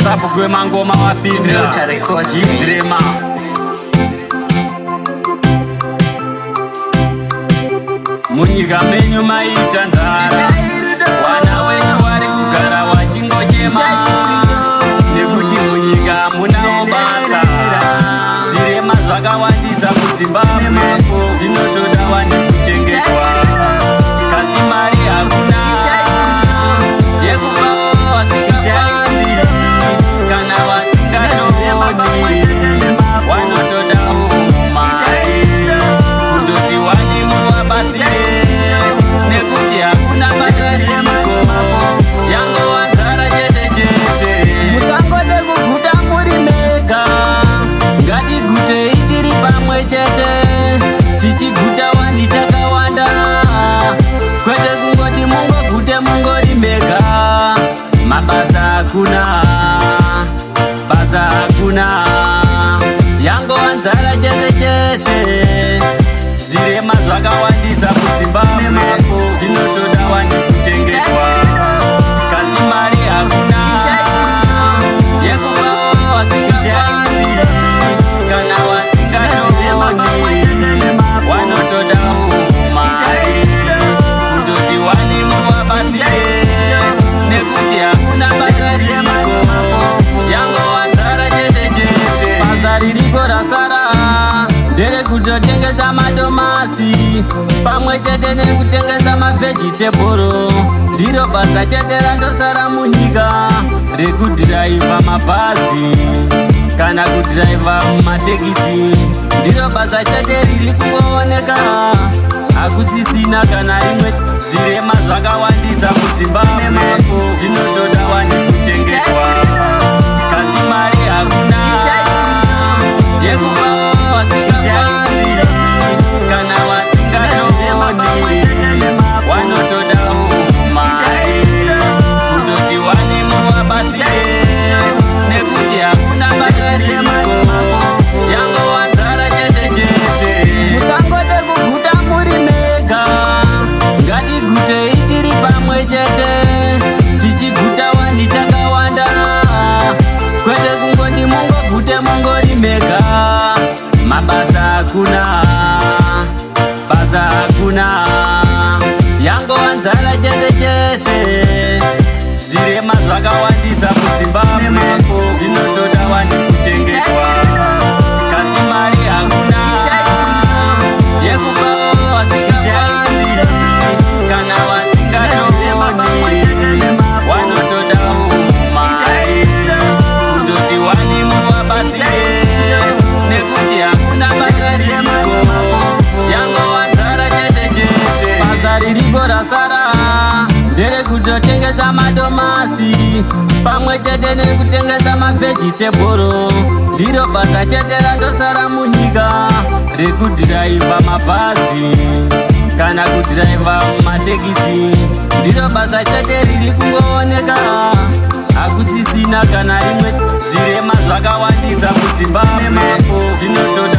Sapo kwe mangoma wapinda Jizrema Munyika menyu maita nzara Wana wenyu wari kugara wachingochema Nekuti munyika munao basa Zvirema zvakawandisa kuZimbabwe Zvinotoda wani kuchengetwa Kasi mari hakuna Yekupa wasingafambiri Kana wasingatoni Wanotoda mari Kutoti wani muwabasire Nekuti hakuna basa ririko Yango wanzara chete chete Musangode kuguta muri mega Ngatigute itiri pamwe chete Tichiguta wani takawanda Kwete kungoti mungogute mungori mega Mabasa hakuna Basa hakuna Yango wanzara chete chete Zvirema zvakawandisa kuZimbabwe Zvinotoda wani kuchengetwa Kasi mari hakuna Yekupa wasingafambiri Kana wasingatoni Wanotoda mari Kutoti wani muwabasire Nekuti hakuna basa ririko Yango wanzara chete chete Basa ririko rasara Ndere kutotengesa madomasi Pamwe chete nekutengesa mavegitebhoro Ndiro basa chete ratosara munyika Rekudhiraivha mabhazi Kana kudhiraivha matekisi Ndiro basa chete riri kungooneka Hakusisina kana rimwe Zvirema zvakawandisa kuZimbabwe Zvinotoda wani kuchengetwa Kasi mari hakuna Yekupa wasingafambiri Kana wasingatoni Wanotoda mari Kutoti wani muwabasire Nekuti hakuna basa ririko Yango wanzara chete chete Musangode kuguta muri mega Ngatigute itiri pamwe chete Tichiguta wani takawanda Kwete kungoti mungogute mungori mega Mabasa hakuna Basa hakuna Yango wanzara chete chete Zvirema zvakawandisa kuZimbabwe Zvinotoda wani kuchengetwa Kasi mari hakuna Yekupa wasingafambiri Kana wasingatoni Wanotoda mari Kutoti wani muwabasire Nekuti hakuna basa ririko Yango wanzara chete chete Basa ririko rasara Ndere kutotengesa madomasi Pamwe chete nekutengesa mavegitebhoro Ndiro basa chete ratosara munyika Rekudhiraivha mabhazi Kana kudhiraivha matekisi Ndiro basa chete riri kungooneka Hakusisina kana rimwe Zvirema zvakawandisa kuZimbabwe Zvinotoda